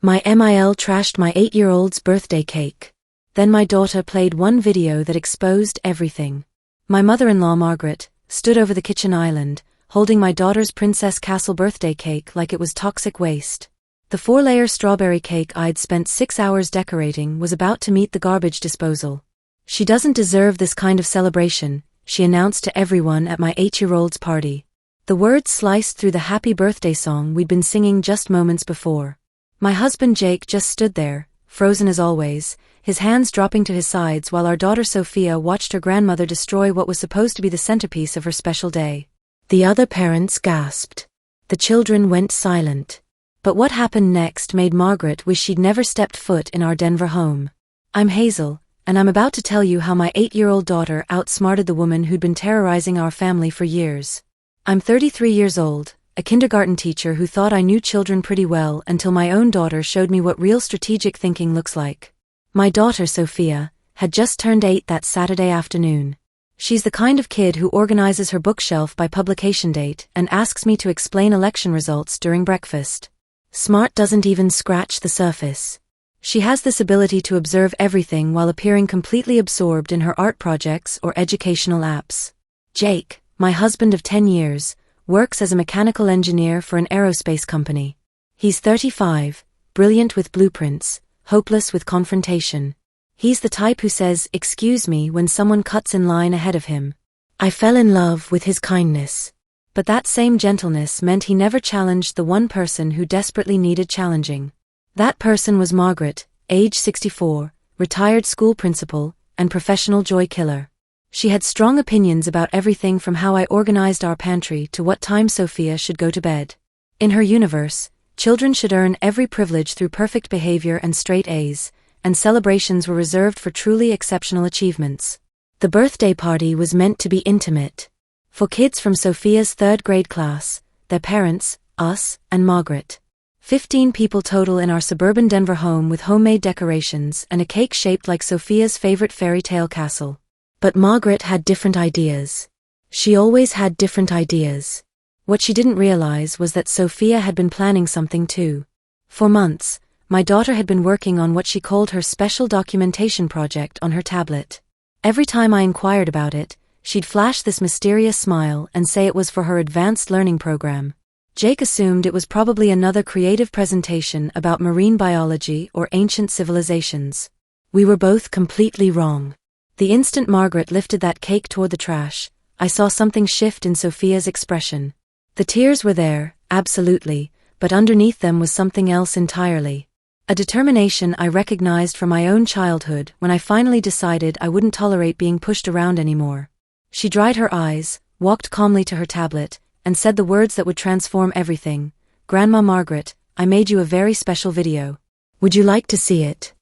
My MIL trashed my 8-year-old's birthday cake. Then my daughter played one video that exposed everything. My mother-in-law, Margaret, stood over the kitchen island, holding my daughter's Princess Castle birthday cake like it was toxic waste. The 4-layer strawberry cake I'd spent 6 hours decorating was about to meet the garbage disposal. She doesn't deserve this kind of celebration, she announced to everyone at my 8-year-old's party. The words sliced through the happy birthday song we'd been singing just moments before. My husband Jake just stood there, frozen as always, his hands dropping to his sides while our daughter Sophia watched her grandmother destroy what was supposed to be the centerpiece of her special day. The other parents gasped. The children went silent. But what happened next made Margaret wish she'd never stepped foot in our Denver home. I'm Hazel, and I'm about to tell you how my 8-year-old daughter outsmarted the woman who'd been terrorizing our family for years. I'm 33 years old, a kindergarten teacher who thought I knew children pretty well until my own daughter showed me what real strategic thinking looks like. My daughter Sophia had just turned 8 that Saturday afternoon. She's the kind of kid who organizes her bookshelf by publication date and asks me to explain election results during breakfast. Smart doesn't even scratch the surface. She has this ability to observe everything while appearing completely absorbed in her art projects or educational apps. Jake, my husband of 10 years, works as a mechanical engineer for an aerospace company. He's 35, brilliant with blueprints, hopeless with confrontation. He's the type who says, "Excuse me," when someone cuts in line ahead of him. I fell in love with his kindness. But that same gentleness meant he never challenged the one person who desperately needed challenging. That person was Margaret, age 64, retired school principal, and professional joy killer. She had strong opinions about everything from how I organized our pantry to what time Sophia should go to bed. In her universe, children should earn every privilege through perfect behavior and straight A's, and celebrations were reserved for truly exceptional achievements. The birthday party was meant to be intimate. For kids from Sophia's 3rd grade class, their parents, us, and Margaret. 15 people total in our suburban Denver home with homemade decorations and a cake shaped like Sophia's favorite fairy tale castle. But Margaret had different ideas. She always had different ideas. What she didn't realize was that Sophia had been planning something too. For months, my daughter had been working on what she called her special documentation project on her tablet. Every time I inquired about it, she'd flash this mysterious smile and say it was for her advanced learning program. Jake assumed it was probably another creative presentation about marine biology or ancient civilizations. We were both completely wrong. The instant Margaret lifted that cake toward the trash, I saw something shift in Sophia's expression. The tears were there, absolutely, but underneath them was something else entirely. A determination I recognized from my own childhood when I finally decided I wouldn't tolerate being pushed around anymore. She dried her eyes, walked calmly to her tablet, and said the words that would transform everything. "Grandma Margaret, I made you a very special video. Would you like to see it?"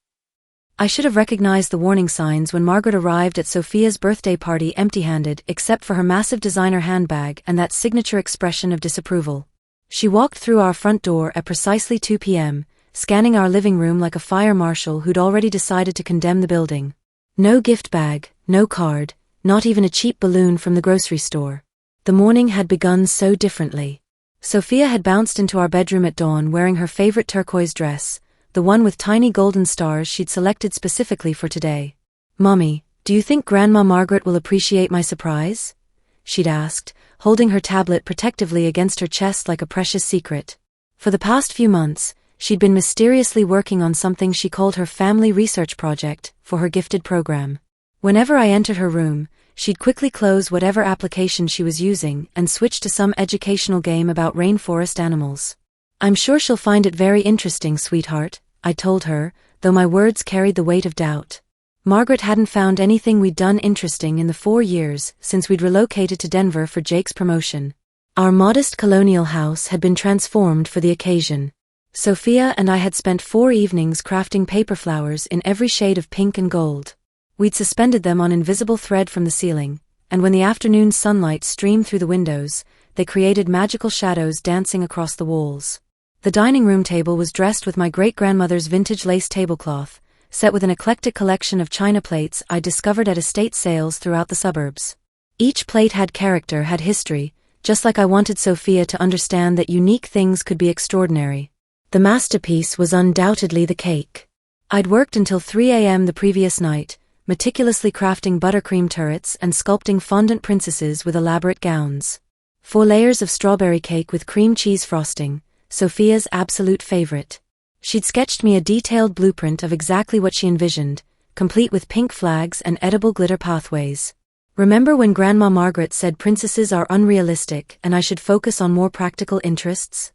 I should have recognized the warning signs when Margaret arrived at Sophia's birthday party empty-handed except for her massive designer handbag and that signature expression of disapproval. She walked through our front door at precisely 2 p.m., scanning our living room like a fire marshal who'd already decided to condemn the building. No gift bag, no card, not even a cheap balloon from the grocery store. The morning had begun so differently. Sophia had bounced into our bedroom at dawn wearing her favorite turquoise dress, the one with tiny golden stars she'd selected specifically for today. "Mommy, do you think Grandma Margaret will appreciate my surprise?" she'd asked, holding her tablet protectively against her chest like a precious secret. For the past few months, she'd been mysteriously working on something she called her family research project for her gifted program. Whenever I entered her room, she'd quickly close whatever application she was using and switch to some educational game about rainforest animals. "I'm sure she'll find it very interesting, sweetheart," I told her, though my words carried the weight of doubt. Margaret hadn't found anything we'd done interesting in the 4 years since we'd relocated to Denver for Jake's promotion. Our modest colonial house had been transformed for the occasion. Sophia and I had spent 4 evenings crafting paper flowers in every shade of pink and gold. We'd suspended them on invisible thread from the ceiling, and when the afternoon sunlight streamed through the windows, they created magical shadows dancing across the walls. The dining room table was dressed with my great-grandmother's vintage lace tablecloth, set with an eclectic collection of china plates I discovered at estate sales throughout the suburbs. Each plate had character, had history, just like I wanted Sophia to understand that unique things could be extraordinary. The masterpiece was undoubtedly the cake. I'd worked until 3 a.m. the previous night, meticulously crafting buttercream turrets and sculpting fondant princesses with elaborate gowns. 4 layers of strawberry cake with cream cheese frosting, Sophia's absolute favorite. She'd sketched me a detailed blueprint of exactly what she envisioned, complete with pink flags and edible glitter pathways. Remember when Grandma Margaret said princesses are unrealistic and I should focus on more practical interests?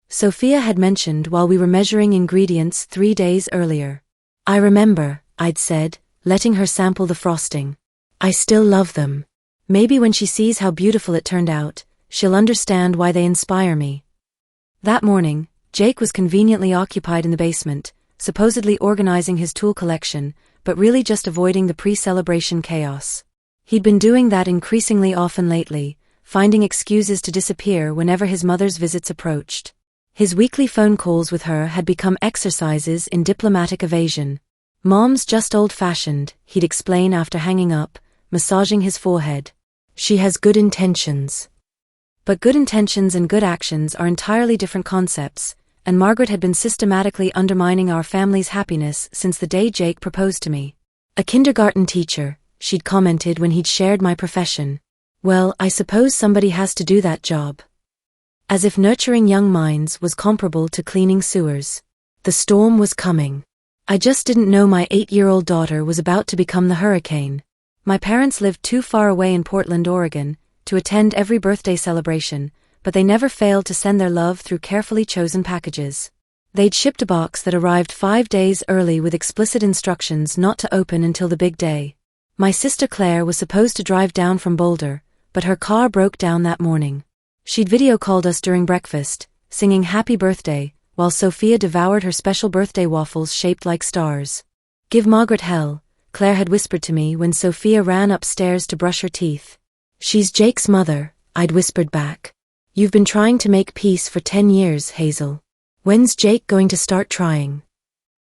Sophia had mentioned while we were measuring ingredients 3 days earlier. I remember, I'd said, letting her sample the frosting. I still love them. Maybe when she sees how beautiful it turned out, she'll understand why they inspire me. That morning, Jake was conveniently occupied in the basement, supposedly organizing his tool collection, but really just avoiding the pre-celebration chaos. He'd been doing that increasingly often lately, finding excuses to disappear whenever his mother's visits approached. His weekly phone calls with her had become exercises in diplomatic evasion. Mom's just old-fashioned, he'd explain after hanging up, massaging his forehead. She has good intentions. But good intentions and good actions are entirely different concepts, and Margaret had been systematically undermining our family's happiness since the day Jake proposed to me. A kindergarten teacher, she'd commented when he'd shared my profession. Well, I suppose somebody has to do that job. As if nurturing young minds was comparable to cleaning sewers. The storm was coming. I just didn't know my 8-year-old daughter was about to become the hurricane. My parents lived too far away in Portland, Oregon, to attend every birthday celebration, but they never failed to send their love through carefully chosen packages. They'd shipped a box that arrived 5 days early with explicit instructions not to open until the big day. My sister Claire was supposed to drive down from Boulder, but her car broke down that morning. She'd video called us during breakfast, singing Happy Birthday, while Sophia devoured her special birthday waffles shaped like stars. Give Margaret hell, Claire had whispered to me when Sophia ran upstairs to brush her teeth. She's Jake's mother, I'd whispered back. You've been trying to make peace for 10 years, Hazel. When's Jake going to start trying?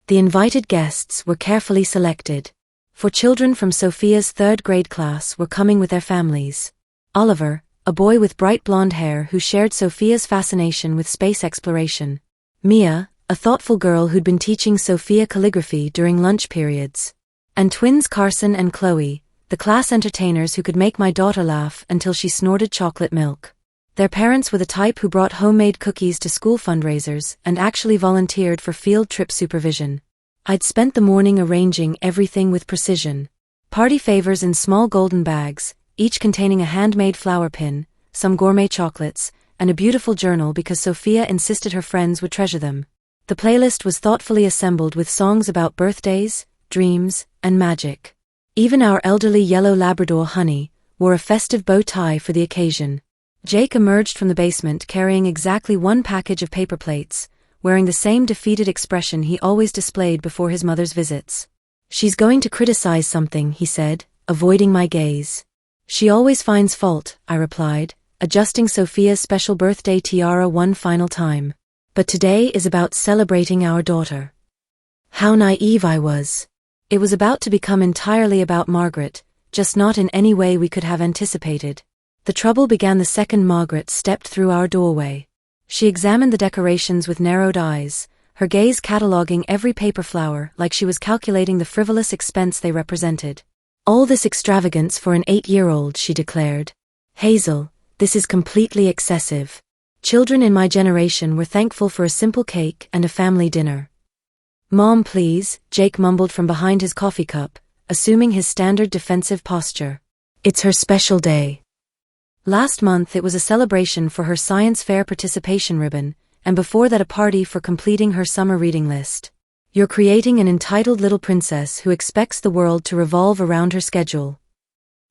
The invited guests were carefully selected. 4 children from Sophia's 3rd grade class were coming with their families. Oliver, a boy with bright blonde hair who shared Sophia's fascination with space exploration. Mia, a thoughtful girl who'd been teaching Sophia calligraphy during lunch periods. And twins Carson and Chloe, the class entertainers who could make my daughter laugh until she snorted chocolate milk. Their parents were the type who brought homemade cookies to school fundraisers and actually volunteered for field trip supervision. I'd spent the morning arranging everything with precision. Party favors in small golden bags, each containing a handmade flower pin, some gourmet chocolates, and a beautiful journal because Sophia insisted her friends would treasure them. The playlist was thoughtfully assembled with songs about birthdays, dreams, and magic. Even our elderly yellow Labrador Honey wore a festive bow tie for the occasion. Jake emerged from the basement carrying exactly 1 package of paper plates, wearing the same defeated expression he always displayed before his mother's visits. She's going to criticize something, he said, avoiding my gaze. She always finds fault, I replied, adjusting Sophia's special birthday tiara one final time. But today is about celebrating our daughter. How naive I was. It was about to become entirely about Margaret, just not in any way we could have anticipated. The trouble began the second Margaret stepped through our doorway. She examined the decorations with narrowed eyes, her gaze cataloging every paper flower like she was calculating the frivolous expense they represented. All this extravagance for an 8-year-old, she declared. Hazel, this is completely excessive. Children in my generation were thankful for a simple cake and a family dinner. Mom, please, Jake mumbled from behind his coffee cup, assuming his standard defensive posture. It's her special day. Last month it was a celebration for her science fair participation ribbon, and before that a party for completing her summer reading list. You're creating an entitled little princess who expects the world to revolve around her schedule.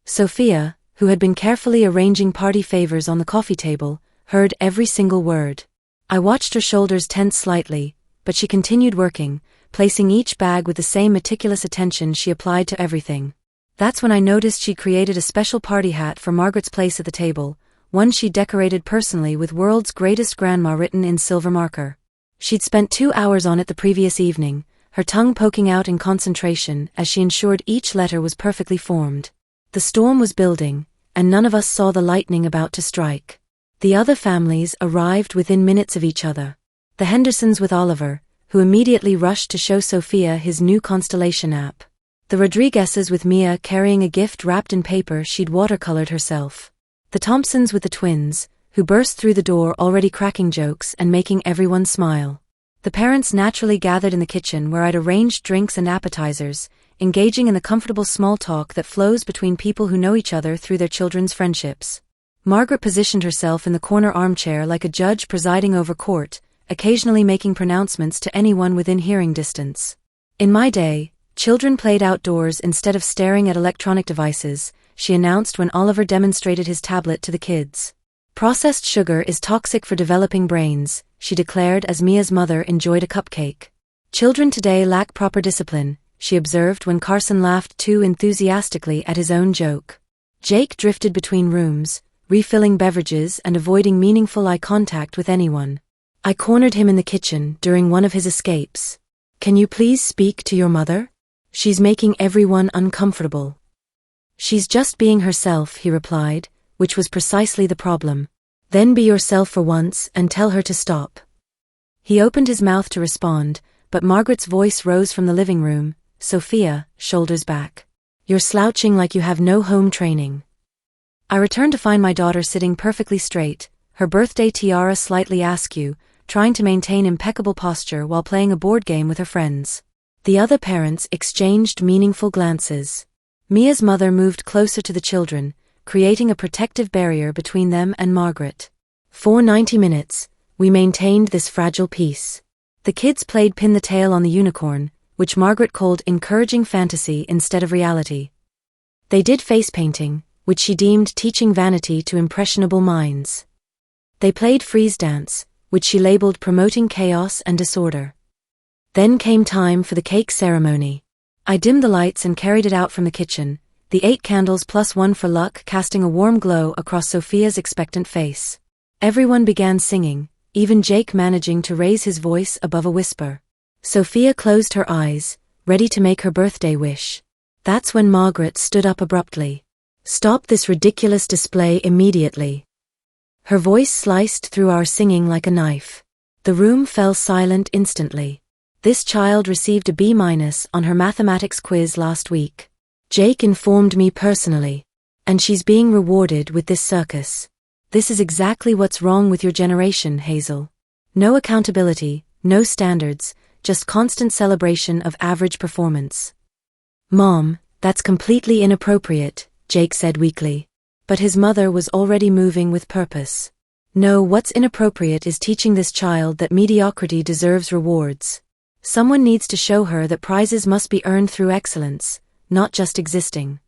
Sophia, who had been carefully arranging party favors on the coffee table, heard every single word. I watched her shoulders tense slightly, but she continued working, placing each bag with the same meticulous attention she applied to everything. That's when I noticed she'd created a special party hat for Margaret's place at the table, one she'd decorated personally with "World's Greatest Grandma" written in silver marker. She'd spent 2 hours on it the previous evening, her tongue poking out in concentration as she ensured each letter was perfectly formed. The storm was building, and none of us saw the lightning about to strike. The other families arrived within minutes of each other. The Hendersons with Oliver, who immediately rushed to show Sophia his new Constellation app. The Rodriguezes with Mia carrying a gift wrapped in paper she'd watercolored herself. The Thompsons with the twins, who burst through the door already cracking jokes and making everyone smile. The parents naturally gathered in the kitchen where I'd arranged drinks and appetizers, engaging in the comfortable small talk that flows between people who know each other through their children's friendships. Margaret positioned herself in the corner armchair like a judge presiding over court, occasionally making pronouncements to anyone within hearing distance. In my day, children played outdoors instead of staring at electronic devices, she announced when Oliver demonstrated his tablet to the kids. Processed sugar is toxic for developing brains, she declared as Mia's mother enjoyed a cupcake. Children today lack proper discipline, she observed when Carson laughed too enthusiastically at his own joke. Jake drifted between rooms, refilling beverages and avoiding meaningful eye contact with anyone. I cornered him in the kitchen during one of his escapes. Can you please speak to your mother? She's making everyone uncomfortable. She's just being herself, he replied, which was precisely the problem. Then be yourself for once and tell her to stop. He opened his mouth to respond, but Margaret's voice rose from the living room. Sophia, shoulders back. You're slouching like you have no home training. I returned to find my daughter sitting perfectly straight, her birthday tiara slightly askew, trying to maintain impeccable posture while playing a board game with her friends. The other parents exchanged meaningful glances. Mia's mother moved closer to the children, creating a protective barrier between them and Margaret. For 90 minutes, we maintained this fragile peace. The kids played pin the tail on the unicorn, which Margaret called encouraging fantasy instead of reality. They did face painting, which she deemed teaching vanity to impressionable minds. They played freeze dance, which she labeled promoting chaos and disorder. Then came time for the cake ceremony. I dimmed the lights and carried it out from the kitchen, the 8 candles plus 1 for luck casting a warm glow across Sophia's expectant face. Everyone began singing, even Jake managing to raise his voice above a whisper. Sophia closed her eyes, ready to make her birthday wish. That's when Margaret stood up abruptly. Stop this ridiculous display immediately. Her voice sliced through our singing like a knife. The room fell silent instantly. This child received a B- on her mathematics quiz last week. Jake informed me personally. And she's being rewarded with this circus. This is exactly what's wrong with your generation, Hazel. No accountability, no standards, just constant celebration of average performance. Mom, that's completely inappropriate, Jake said weakly. But his mother was already moving with purpose. No, what's inappropriate is teaching this child that mediocrity deserves rewards. Someone needs to show her that prizes must be earned through excellence, not just existing.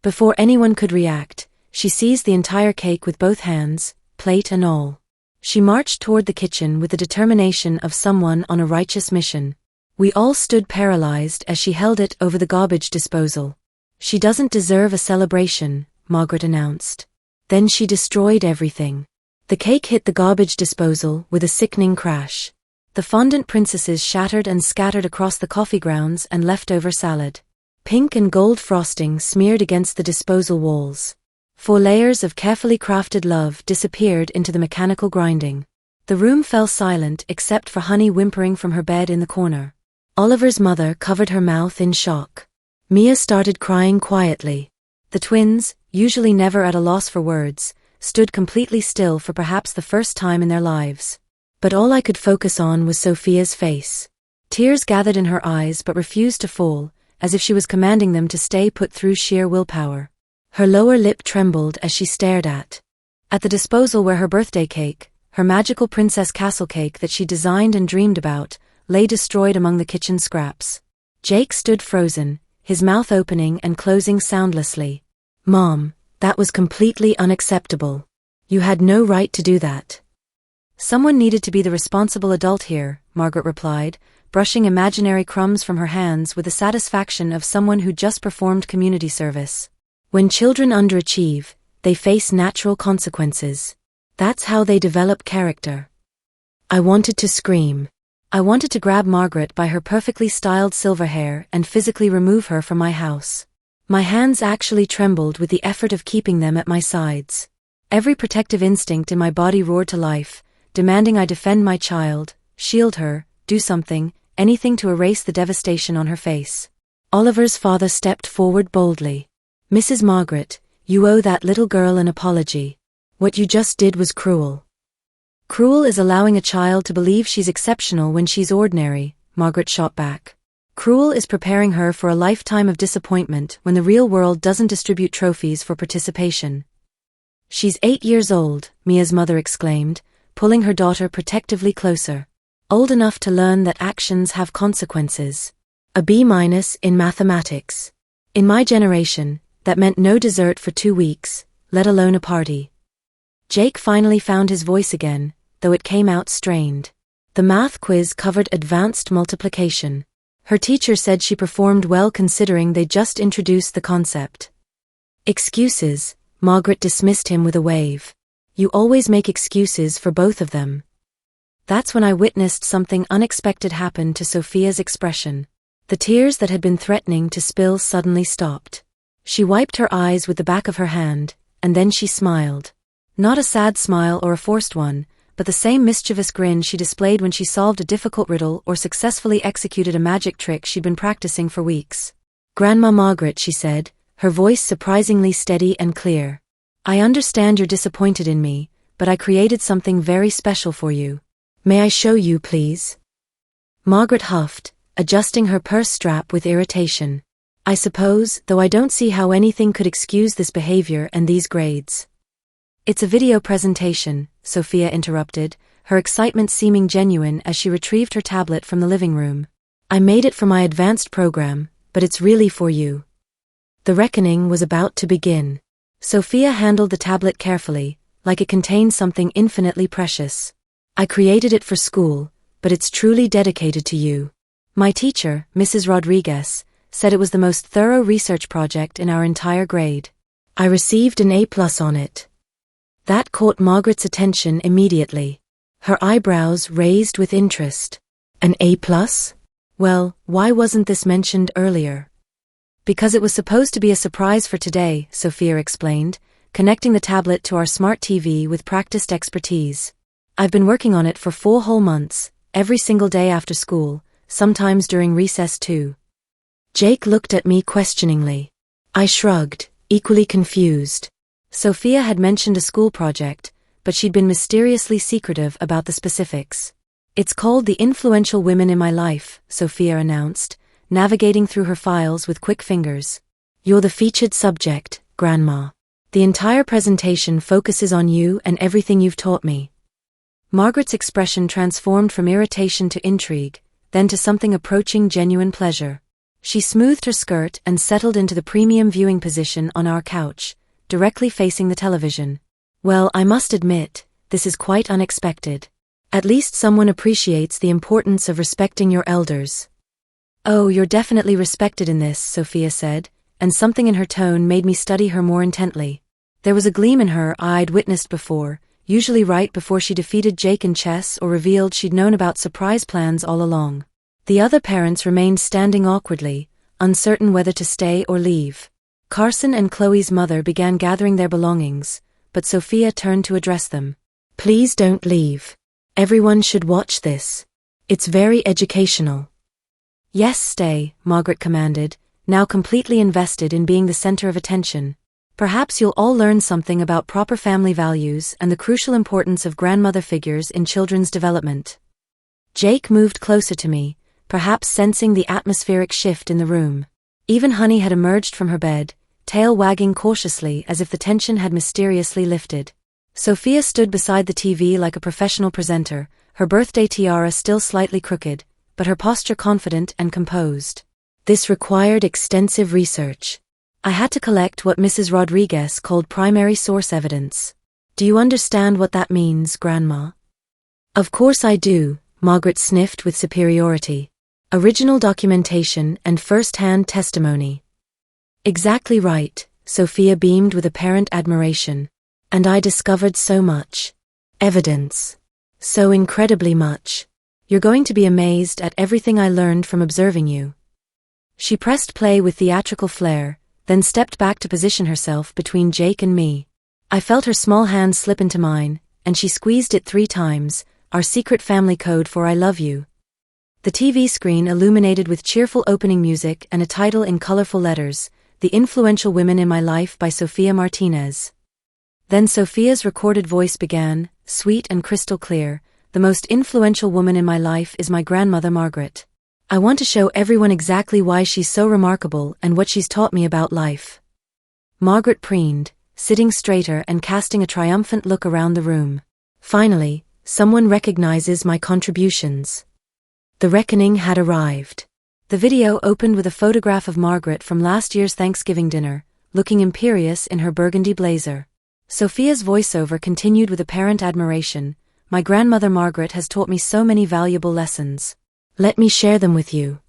Before anyone could react, she seized the entire cake with both hands, plate and all. She marched toward the kitchen with the determination of someone on a righteous mission. We all stood paralyzed as she held it over the garbage disposal. She doesn't deserve a celebration, Margaret announced. Then she destroyed everything. The cake hit the garbage disposal with a sickening crash. The fondant princesses shattered and scattered across the coffee grounds and leftover salad. Pink and gold frosting smeared against the disposal walls. 4 layers of carefully crafted love disappeared into the mechanical grinding. The room fell silent except for Honey whimpering from her bed in the corner. Oliver's mother covered her mouth in shock. Mia started crying quietly. The twins, usually never at a loss for words, stood completely still for perhaps the first time in their lives. But all I could focus on was Sophia's face. Tears gathered in her eyes but refused to fall, as if she was commanding them to stay put through sheer willpower. Her lower lip trembled as she stared at the disposal where her birthday cake, her magical princess castle cake that she designed and dreamed about, lay destroyed among the kitchen scraps. Jake stood frozen, his mouth opening and closing soundlessly. Mom, that was completely unacceptable. You had no right to do that. Someone needed to be the responsible adult here, Margaret replied, brushing imaginary crumbs from her hands with the satisfaction of someone who just performed community service. When children underachieve, they face natural consequences. That's how they develop character. I wanted to scream. I wanted to grab Margaret by her perfectly styled silver hair and physically remove her from my house. My hands actually trembled with the effort of keeping them at my sides. Every protective instinct in my body roared to life, demanding I defend my child, shield her, do something, anything to erase the devastation on her face. Oliver's father stepped forward boldly. Mrs. Margaret, you owe that little girl an apology. What you just did was cruel. Cruel is allowing a child to believe she's exceptional when she's ordinary, Margaret shot back. Cruel is preparing her for a lifetime of disappointment when the real world doesn't distribute trophies for participation. She's 8 years old, Mia's mother exclaimed, pulling her daughter protectively closer. Old enough to learn that actions have consequences. A B- in mathematics. In my generation, that meant no dessert for 2 weeks, let alone a party. Jake finally found his voice again, though it came out strained. The math quiz covered advanced multiplication. Her teacher said she performed well considering they just introduced the concept. Excuses, Margaret dismissed him with a wave. You always make excuses for both of them. That's when I witnessed something unexpected happen to Sophia's expression. The tears that had been threatening to spill suddenly stopped. She wiped her eyes with the back of her hand, and then she smiled. Not a sad smile or a forced one, but the same mischievous grin she displayed when she solved a difficult riddle or successfully executed a magic trick she'd been practicing for weeks. Grandma Margaret, she said, her voice surprisingly steady and clear. I understand you're disappointed in me, but I created something very special for you. May I show you, please? Margaret huffed, adjusting her purse strap with irritation. I suppose, though I don't see how anything could excuse this behavior and these grades. It's a video presentation, Sophia interrupted, her excitement seeming genuine as she retrieved her tablet from the living room. I made it for my advanced program, but it's really for you. The reckoning was about to begin. Sophia handled the tablet carefully, like it contained something infinitely precious. I created it for school, but it's truly dedicated to you. My teacher, Mrs. Rodriguez, said it was the most thorough research project in our entire grade. I received an A+ on it. That caught Margaret's attention immediately. Her eyebrows raised with interest. An A+? Well, why wasn't this mentioned earlier? Because it was supposed to be a surprise for today, Sophia explained, connecting the tablet to our smart TV with practiced expertise. I've been working on it for 4 whole months, every single day after school, sometimes during recess too. Jake looked at me questioningly. I shrugged, equally confused. Sophia had mentioned a school project, but she'd been mysteriously secretive about the specifics. It's called The Influential Women in My Life, Sophia announced, navigating through her files with quick fingers. You're the featured subject, Grandma. The entire presentation focuses on you and everything you've taught me. Margaret's expression transformed from irritation to intrigue, then to something approaching genuine pleasure. She smoothed her skirt and settled into the premium viewing position on our couch, directly facing the television. Well, I must admit, this is quite unexpected. At least someone appreciates the importance of respecting your elders. Oh, you're definitely respected in this, Sophia said, and something in her tone made me study her more intently. There was a gleam in her I'd witnessed before, usually right before she defeated Jake in chess or revealed she'd known about surprise plans all along. The other parents remained standing awkwardly, uncertain whether to stay or leave. Carson and Chloe's mother began gathering their belongings, but Sophia turned to address them. Please don't leave. Everyone should watch this. It's very educational. Yes, stay, Margaret commanded, now completely invested in being the center of attention. Perhaps you'll all learn something about proper family values and the crucial importance of grandmother figures in children's development. Jake moved closer to me, perhaps sensing the atmospheric shift in the room. Even Honey had emerged from her bed, tail wagging cautiously as if the tension had mysteriously lifted. Sophia stood beside the TV like a professional presenter, her birthday tiara still slightly crooked, but her posture confident and composed. This required extensive research. I had to collect what Mrs. Rodriguez called primary source evidence. Do you understand what that means, Grandma? Of course I do, Margaret sniffed with superiority. Original documentation and first-hand testimony. Exactly right, Sophia beamed with apparent admiration. And I discovered so much. Evidence. So incredibly much. You're going to be amazed at everything I learned from observing you. She pressed play with theatrical flair, then stepped back to position herself between Jake and me. I felt her small hand slip into mine, and she squeezed it 3 times, our secret family code for I love you. The TV screen illuminated with cheerful opening music and a title in colorful letters, The Influential Women in My Life by Sophia Martinez. Then Sophia's recorded voice began, sweet and crystal clear, the most influential woman in my life is my grandmother Margaret. I want to show everyone exactly why she's so remarkable and what she's taught me about life. Margaret preened, sitting straighter and casting a triumphant look around the room. Finally, someone recognizes my contributions. The reckoning had arrived. The video opened with a photograph of Margaret from last year's Thanksgiving dinner, looking imperious in her burgundy blazer. Sophia's voiceover continued with apparent admiration. My grandmother Margaret has taught me so many valuable lessons. Let me share them with you.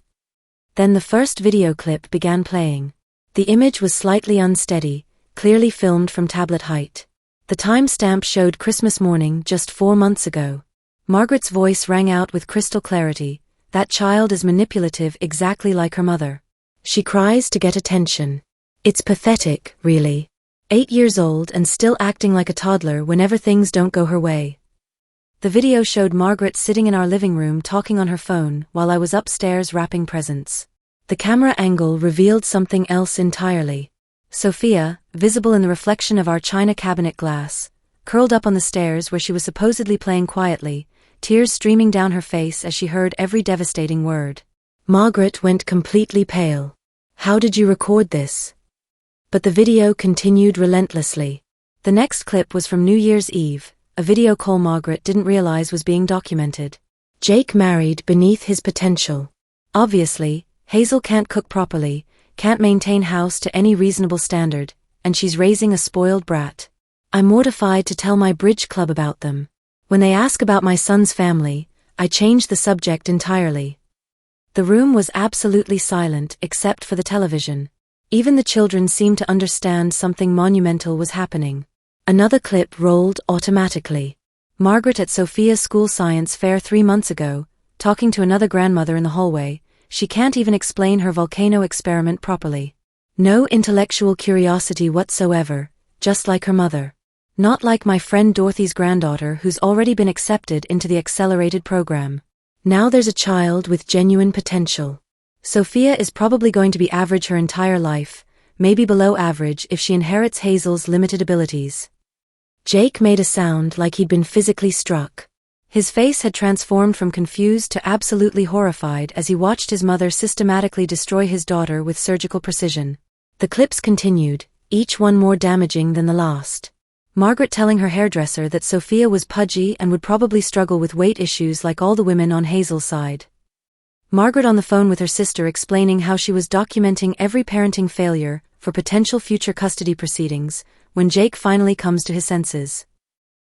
Then the first video clip began playing. The image was slightly unsteady, clearly filmed from tablet height. The timestamp showed Christmas morning just 4 months ago. Margaret's voice rang out with crystal clarity. That child is manipulative exactly like her mother. She cries to get attention. It's pathetic, really. 8 years old and still acting like a toddler whenever things don't go her way. The video showed Margaret sitting in our living room talking on her phone while I was upstairs wrapping presents. The camera angle revealed something else entirely. Sophia, visible in the reflection of our china cabinet glass, curled up on the stairs where she was supposedly playing quietly, tears streaming down her face as she heard every devastating word. Margaret went completely pale. How did you record this? But the video continued relentlessly. The next clip was from New Year's Eve, a video call Margaret didn't realize was being documented. Jake married beneath his potential. Obviously, Hazel can't cook properly, can't maintain house to any reasonable standard, and she's raising a spoiled brat. I'm mortified to tell my bridge club about them. When they ask about my son's family, I change the subject entirely. The room was absolutely silent except for the television. Even the children seemed to understand something monumental was happening. Another clip rolled automatically. Margaret at Sophia's school science fair 3 months ago, talking to another grandmother in the hallway. She can't even explain her volcano experiment properly. No intellectual curiosity whatsoever, just like her mother. Not like my friend Dorothy's granddaughter who's already been accepted into the accelerated program. Now there's a child with genuine potential. Sophia is probably going to be average her entire life, maybe below average if she inherits Hazel's limited abilities. Jake made a sound like he'd been physically struck. His face had transformed from confused to absolutely horrified as he watched his mother systematically destroy his daughter with surgical precision. The clips continued, each one more damaging than the last. Margaret telling her hairdresser that Sophia was pudgy and would probably struggle with weight issues like all the women on Hazel's side. Margaret on the phone with her sister explaining how she was documenting every parenting failure for potential future custody proceedings, when Jake finally comes to his senses.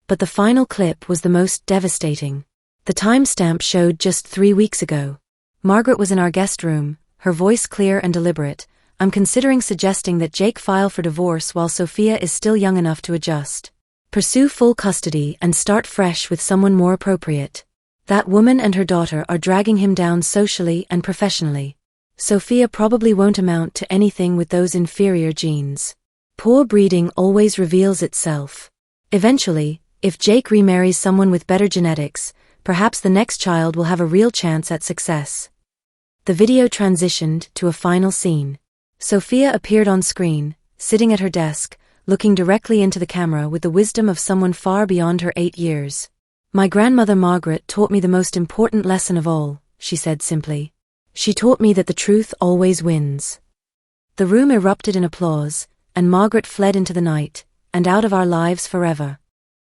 But the final clip was the most devastating. The timestamp showed just 3 weeks ago. Margaret was in our guest room, her voice clear and deliberate. I'm considering suggesting that Jake file for divorce while Sophia is still young enough to adjust. Pursue full custody and start fresh with someone more appropriate. That woman and her daughter are dragging him down socially and professionally. Sophia probably won't amount to anything with those inferior genes. Poor breeding always reveals itself. Eventually, if Jake remarries someone with better genetics, perhaps the next child will have a real chance at success. The video transitioned to a final scene. Sophia appeared on screen, sitting at her desk, looking directly into the camera with the wisdom of someone far beyond her 8 years. My grandmother Margaret taught me the most important lesson of all, she said simply. She taught me that the truth always wins. The room erupted in applause, and Margaret fled into the night, and out of our lives forever.